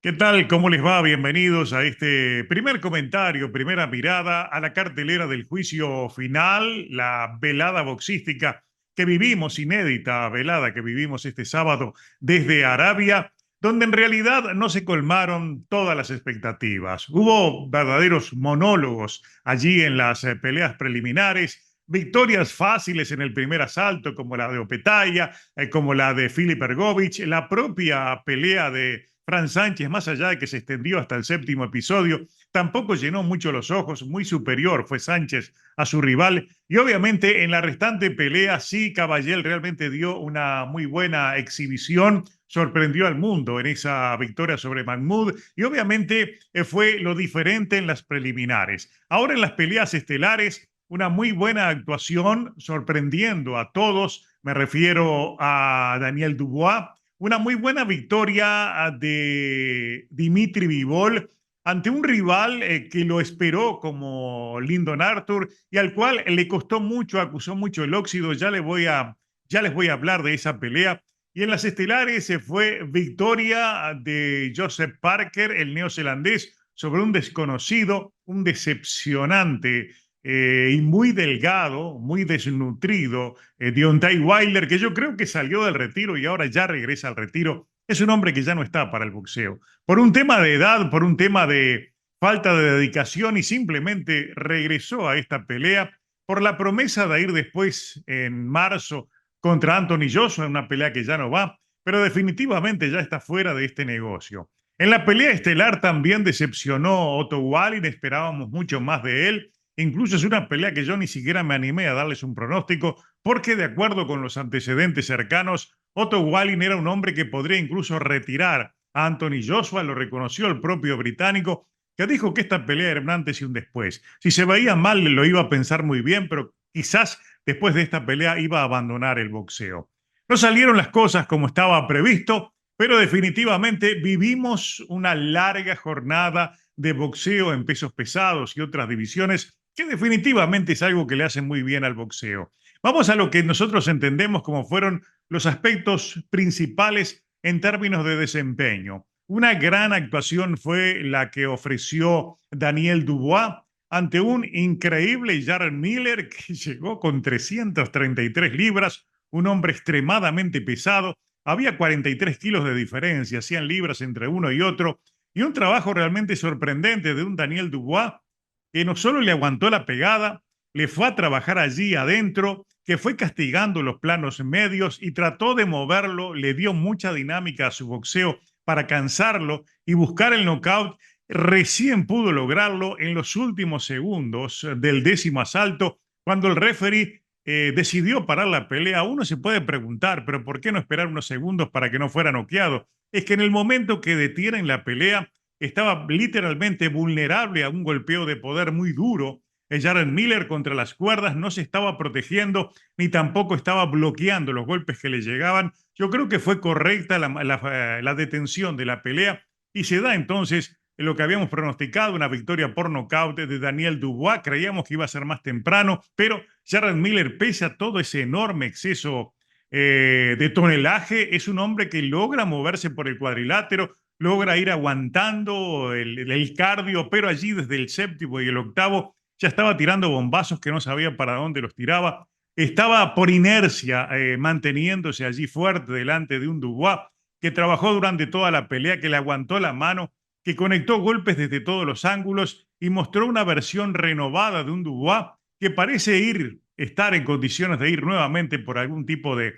¿Qué tal? ¿Cómo les va? Bienvenidos a este primer comentario, primera mirada a la cartelera del juicio final, la velada boxística que vivimos, inédita velada que vivimos este sábado desde Arabia, donde en realidad no se colmaron todas las expectativas. Hubo verdaderos monólogos allí en las peleas preliminares, victorias fáciles en el primer asalto, como la de Opetaya, como la de Filip Ergovic, la propia pelea de Fran Sánchez, más allá de que se extendió hasta el séptimo episodio, tampoco llenó mucho los ojos, muy superior fue Sánchez a su rival. Y obviamente en la restante pelea, sí, Caballel realmente dio una muy buena exhibición, sorprendió al mundo en esa victoria sobre Mahmoud y obviamente fue lo diferente en las preliminares. Ahora en las peleas estelares, una muy buena actuación, sorprendiendo a todos. Me refiero a Daniel Dubois, una muy buena victoria de Dimitri Bivol ante un rival que lo esperó como Lyndon Arthur y al cual le costó mucho, acusó mucho el óxido. Ya les voy a hablar de esa pelea. Y en las estelares se fue victoria de Joseph Parker, el neozelandés, sobre un desconocido, un decepcionante y muy delgado, muy desnutrido, Deontay Wilder, que yo creo que salió del retiro y ahora ya regresa al retiro. Es un hombre que ya no está para el boxeo. Por un tema de edad, por un tema de falta de dedicación y simplemente regresó a esta pelea por la promesa de ir después en marzo contra Anthony Joshua, en una pelea que ya no va, pero definitivamente ya está fuera de este negocio. En la pelea estelar también decepcionó Otto Wallin, esperábamos mucho más de él. Incluso es una pelea que yo ni siquiera me animé a darles un pronóstico, porque de acuerdo con los antecedentes cercanos, Otto Wallin era un hombre que podría incluso retirar a Anthony Joshua, lo reconoció el propio británico, que dijo que esta pelea era un antes y un después. Si se veía mal, lo iba a pensar muy bien, pero quizás después de esta pelea iba a abandonar el boxeo. No salieron las cosas como estaba previsto, pero definitivamente vivimos una larga jornada de boxeo en pesos pesados y otras divisiones que definitivamente es algo que le hace muy bien al boxeo. Vamos a lo que nosotros entendemos como fueron los aspectos principales en términos de desempeño. Una gran actuación fue la que ofreció Daniel Dubois ante un increíble Jarrell Miller que llegó con 333 libras, un hombre extremadamente pesado. Había 43 kilos de diferencia, 100 libras entre uno y otro, y un trabajo realmente sorprendente de un Daniel Dubois que no solo le aguantó la pegada, le fue a trabajar allí adentro, que fue castigando los planos medios y trató de moverlo, le dio mucha dinámica a su boxeo para cansarlo y buscar el knockout. Recién pudo lograrlo en los últimos segundos del décimo asalto, cuando el referee decidió parar la pelea. Uno se puede preguntar, pero ¿por qué no esperar unos segundos para que no fuera noqueado? Es que en el momento que detienen la pelea, estaba literalmente vulnerable a un golpeo de poder muy duro. Jarrell Miller contra las cuerdas no se estaba protegiendo ni tampoco estaba bloqueando los golpes que le llegaban. Yo creo que fue correcta la detención de la pelea y se da entonces lo que habíamos pronosticado, una victoria por nocaut de Daniel Dubois. Creíamos que iba a ser más temprano, pero Jarrell Miller, pese a todo ese enorme exceso de tonelaje, es un hombre que logra moverse por el cuadrilátero, logra ir aguantando el cardio, pero allí desde el séptimo y el octavo ya estaba tirando bombazos que no sabía para dónde los tiraba. Estaba por inercia manteniéndose allí fuerte delante de un Dubois que trabajó durante toda la pelea, que le aguantó la mano, que conectó golpes desde todos los ángulos y mostró una versión renovada de un Dubois que parece estar en condiciones de ir nuevamente por algún tipo de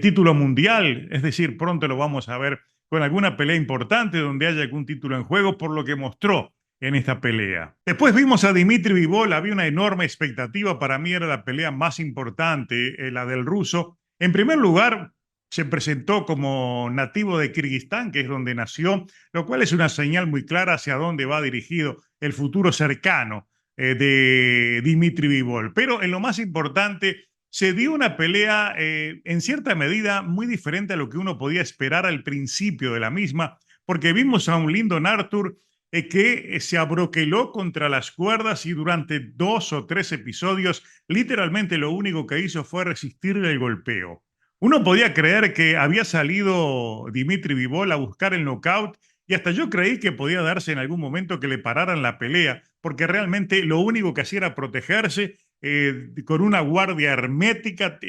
título mundial. Es decir, pronto lo vamos a ver con alguna pelea importante donde haya algún título en juego, por lo que mostró en esta pelea. Después vimos a Dimitri Bivol, había una enorme expectativa, para mí era la pelea más importante, la del ruso. En primer lugar, se presentó como nativo de Kirguistán, que es donde nació, lo cual es una señal muy clara hacia dónde va dirigido el futuro cercano de Dimitri Bivol. Pero en lo más importante, se dio una pelea en cierta medida muy diferente a lo que uno podía esperar al principio de la misma, porque vimos a un Lyndon Arthur que se abroqueló contra las cuerdas y durante 2 o 3 episodios literalmente lo único que hizo fue resistirle el golpeo. Uno podía creer que había salido Dimitri Bivol a buscar el knockout y hasta yo creí que podía darse en algún momento que le pararan la pelea, porque realmente lo único que hacía era protegerse con una guardia hermética,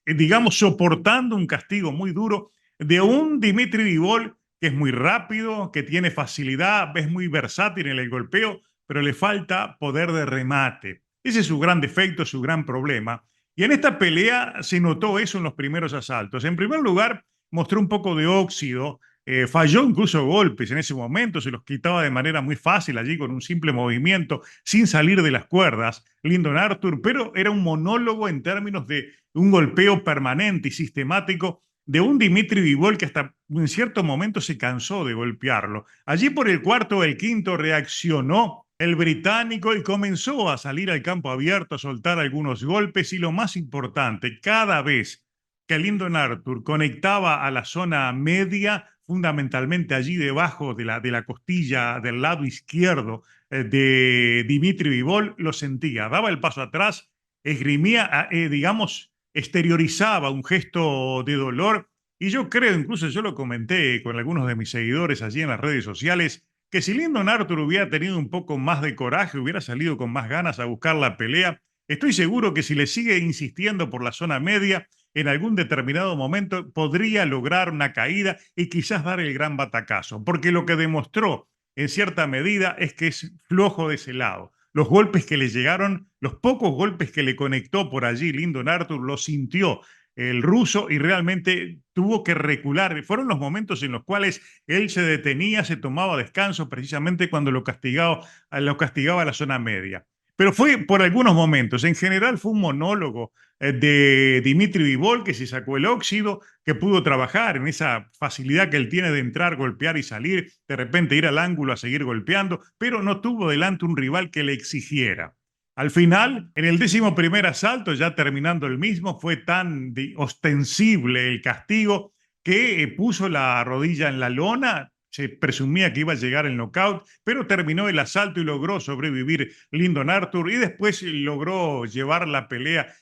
digamos, soportando un castigo muy duro de un Dimitri Bivol que es muy rápido, que tiene facilidad, es muy versátil en el golpeo, pero le falta poder de remate. Ese es su gran defecto, su gran problema. Y en esta pelea se notó eso en los primeros asaltos. En primer lugar, mostró un poco de óxido, falló incluso golpes en ese momento, se los quitaba de manera muy fácil allí con un simple movimiento, sin salir de las cuerdas, Lyndon Arthur, pero era un monólogo en términos de un golpeo permanente y sistemático de un Dimitri Bivol que hasta en cierto momento se cansó de golpearlo. Allí por el cuarto o el quinto reaccionó el británico y comenzó a salir al campo abierto, a soltar algunos golpes y lo más importante, cada vez que Lyndon Arthur conectaba a la zona media, fundamentalmente allí debajo de la costilla del lado izquierdo de Dimitri Bivol, lo sentía, daba el paso atrás, esgrimía, digamos, exteriorizaba un gesto de dolor y yo creo, incluso yo lo comenté con algunos de mis seguidores allí en las redes sociales, que si Lyndon Arthur hubiera tenido un poco más de coraje, hubiera salido con más ganas a buscar la pelea, estoy seguro que si le sigue insistiendo por la zona media, en algún determinado momento podría lograr una caída y quizás dar el gran batacazo, porque lo que demostró en cierta medida es que es flojo de ese lado. Los golpes que le llegaron, los pocos golpes que le conectó por allí Lyndon Arthur, lo sintió el ruso y realmente tuvo que recular. Fueron los momentos en los cuales él se detenía, se tomaba descanso precisamente cuando lo castigaba la zona media. Pero fue por algunos momentos. En general fue un monólogo de Dimitri Bivol que se sacó el óxido, que pudo trabajar en esa facilidad que él tiene de entrar, golpear y salir, de repente ir al ángulo a seguir golpeando, pero no tuvo delante un rival que le exigiera. Al final, en el 11º asalto, ya terminando el mismo, fue tan ostensible el castigo que puso la rodilla en la lona. Se presumía que iba a llegar el knockout, pero terminó el asalto y logró sobrevivir Lyndon Arthur y después logró llevar la pelea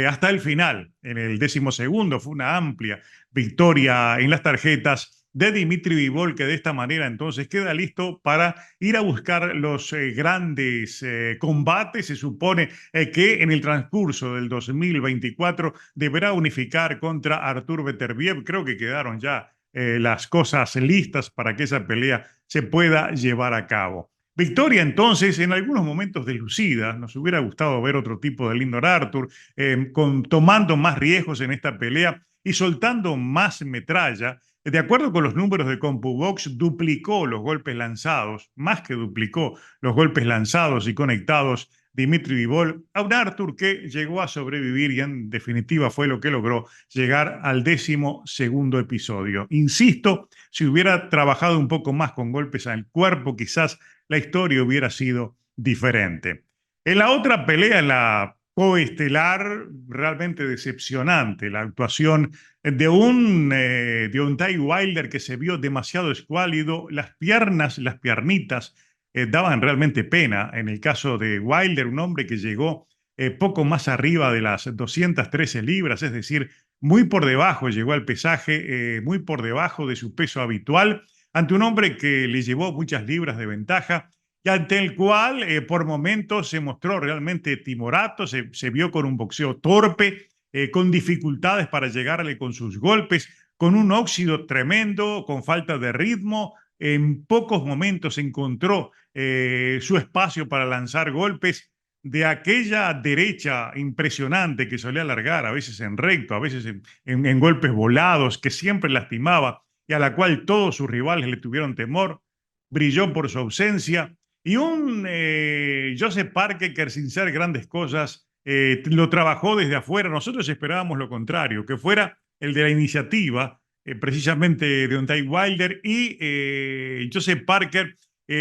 hasta el final. En el 12º fue una amplia victoria en las tarjetas de Dimitri Bivol, que de esta manera entonces queda listo para ir a buscar los grandes combates. Se supone que en el transcurso del 2024 deberá unificar contra Artur Beterbiev. Creo que quedaron ya las cosas listas para que esa pelea se pueda llevar a cabo. Victoria entonces en algunos momentos deslucida, nos hubiera gustado ver otro tipo de Lyndon Arthur, tomando más riesgos en esta pelea y soltando más metralla. De acuerdo con los números de CompuBox, duplicó los golpes lanzados, más que duplicó los golpes lanzados y conectados Dimitri Bivol a un Arthur que llegó a sobrevivir y en definitiva fue lo que logró llegar al 12º episodio. Insisto, si hubiera trabajado un poco más con golpes al cuerpo, quizás la historia hubiera sido diferente. En la otra pelea, en la coestelar, realmente decepcionante la actuación de un Deontay Wilder que se vio demasiado escuálido, las piernas, las piernitas daban realmente pena. En el caso de Wilder, un hombre que llegó poco más arriba de las 213 libras, es decir, muy por debajo llegó al pesaje, muy por debajo de su peso habitual, ante un hombre que le llevó muchas libras de ventaja y ante el cual por momentos se mostró realmente timorato, se vio con un boxeo torpe, con dificultades para llegarle con sus golpes, con un óxido tremendo, con falta de ritmo. En pocos momentos encontró su espacio para lanzar golpes de aquella derecha impresionante que solía alargar, a veces en recto, a veces en golpes volados, que siempre lastimaba y a la cual todos sus rivales le tuvieron temor. Brilló por su ausencia. Y un Joseph Parker, sin ser grandes cosas, lo trabajó desde afuera. Nosotros esperábamos lo contrario, que fuera el de la iniciativa, precisamente de Deontay Wilder, y Joseph Parker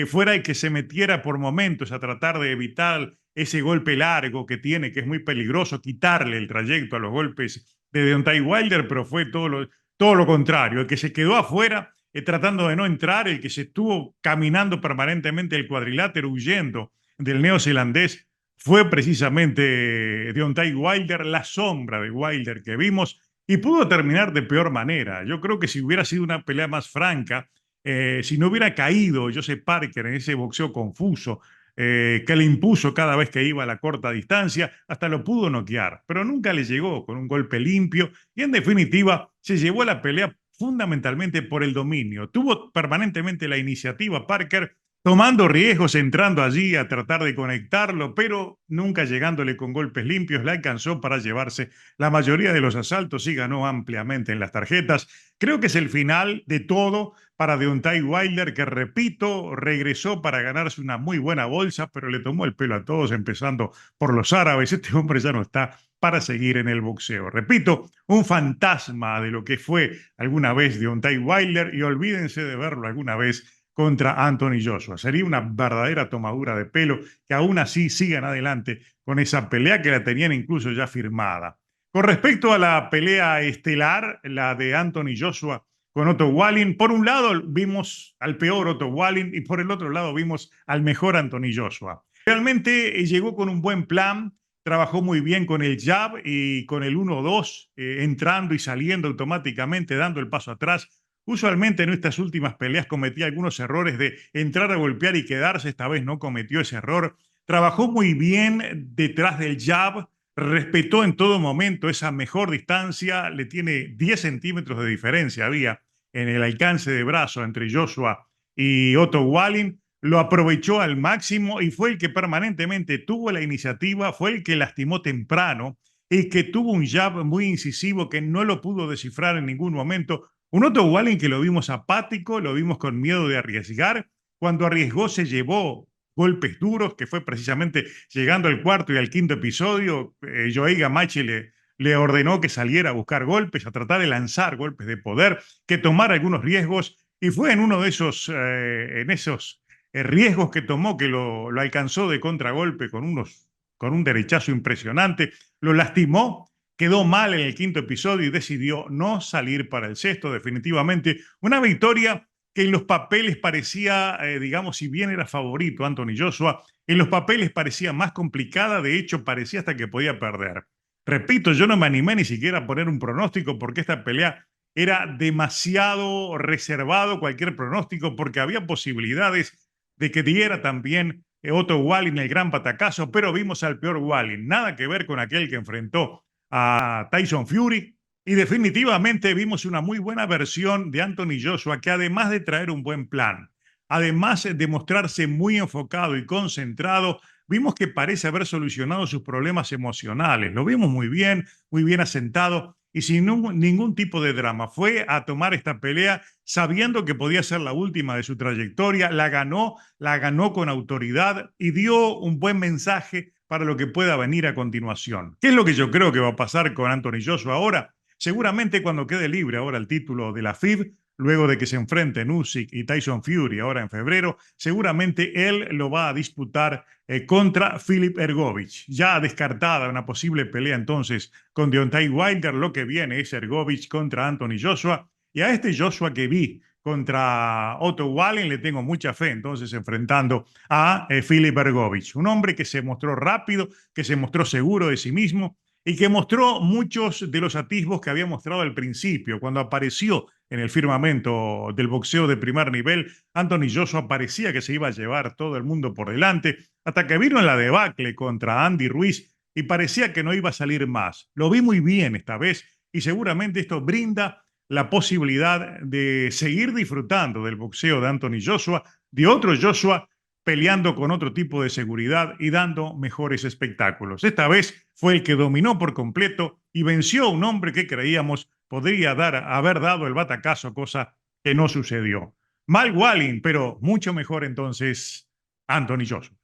fuera el que se metiera por momentos a tratar de evitar ese golpe largo que tiene, que es muy peligroso, quitarle el trayecto a los golpes de Deontay Wilder, pero fue todo lo contrario. El que se quedó afuera tratando de no entrar, el que se estuvo caminando permanentemente el cuadrilátero huyendo del neozelandés, fue precisamente Deontay Wilder, la sombra de Wilder que vimos, y pudo terminar de peor manera. Yo creo que si hubiera sido una pelea más franca, si no hubiera caído Joseph Parker en ese boxeo confuso que le impuso cada vez que iba a la corta distancia, hasta lo pudo noquear, pero nunca le llegó con un golpe limpio y en definitiva se llevó la pelea fundamentalmente por el dominio. Tuvo permanentemente la iniciativa Parker, tomando riesgos, entrando allí a tratar de conectarlo, pero nunca llegándole con golpes limpios, le alcanzó para llevarse la mayoría de los asaltos y ganó ampliamente en las tarjetas. Creo que es el final de todo para Deontay Wilder, que repito, regresó para ganarse una muy buena bolsa, pero le tomó el pelo a todos, empezando por los árabes. Este hombre ya no está para seguir en el boxeo. Repito, un fantasma de lo que fue alguna vez Deontay Wilder, y olvídense de verlo alguna vez contra Anthony Joshua. Sería una verdadera tomadura de pelo que aún así sigan adelante con esa pelea que la tenían incluso ya firmada. Con respecto a la pelea estelar, la de Anthony Joshua con Otto Wallin, por un lado vimos al peor Otto Wallin y por el otro lado vimos al mejor Anthony Joshua. Realmente llegó con un buen plan, trabajó muy bien con el jab y con el 1-2, entrando y saliendo automáticamente, dando el paso atrás. Usualmente en estas últimas peleas cometía algunos errores de entrar a golpear y quedarse. Esta vez no cometió ese error. Trabajó muy bien detrás del jab, respetó en todo momento esa mejor distancia. Le tiene 10 centímetros de diferencia, había en el alcance de brazo entre Joshua y Otto Wallin. Lo aprovechó al máximo y fue el que permanentemente tuvo la iniciativa, fue el que lastimó temprano y que tuvo un jab muy incisivo que no lo pudo descifrar en ningún momento. Un Otto Wallin que lo vimos apático, lo vimos con miedo de arriesgar. Cuando arriesgó se llevó golpes duros, que fue precisamente llegando al cuarto y al quinto episodio. Joey Gamache le ordenó que saliera a buscar golpes, a tratar de lanzar golpes de poder, que tomara algunos riesgos. Y fue en uno de esos, riesgos que tomó que lo alcanzó de contragolpe con un derechazo impresionante. Lo lastimó, quedó mal en el quinto episodio y decidió no salir para el sexto. Definitivamente una victoria que en los papeles parecía, digamos, si bien era favorito Anthony Joshua, en los papeles parecía más complicada, de hecho parecía hasta que podía perder. Repito, yo no me animé ni siquiera a poner un pronóstico porque esta pelea era demasiado reservado cualquier pronóstico porque había posibilidades de que diera también Otto Wallin el gran patacazo, pero vimos al peor Wallin, nada que ver con aquel que enfrentó a Tyson Fury, y definitivamente vimos una muy buena versión de Anthony Joshua que además de traer un buen plan, además de mostrarse muy enfocado y concentrado, vimos que parece haber solucionado sus problemas emocionales. Lo vimos muy bien asentado y sin ningún tipo de drama. Fue a tomar esta pelea sabiendo que podía ser la última de su trayectoria, la ganó con autoridad y dio un buen mensaje para lo que pueda venir a continuación. ¿Qué es lo que yo creo que va a pasar con Anthony Joshua ahora? Seguramente cuando quede libre ahora el título de la FIB, luego de que se enfrenten Usyk y Tyson Fury ahora en febrero, seguramente él lo va a disputar contra Filip Hrgović. Ya descartada una posible pelea entonces con Deontay Wilder, lo que viene es Hrgović contra Anthony Joshua. Y a este Joshua que vi contra Otto Wallin le tengo mucha fe, entonces enfrentando a Filip Hrgović, un hombre que se mostró rápido, que se mostró seguro de sí mismo y que mostró muchos de los atisbos que había mostrado al principio, cuando apareció en el firmamento del boxeo de primer nivel. Anthony Joshua parecía que se iba a llevar todo el mundo por delante, hasta que vino en la debacle contra Andy Ruiz y parecía que no iba a salir más. Lo vi muy bien esta vez y seguramente esto brinda la posibilidad de seguir disfrutando del boxeo de Anthony Joshua, de otro Joshua peleando con otro tipo de seguridad y dando mejores espectáculos. Esta vez fue el que dominó por completo y venció a un hombre que creíamos podría haber dado el batacazo, cosa que no sucedió. Mal Wallin, pero mucho mejor entonces Anthony Joshua.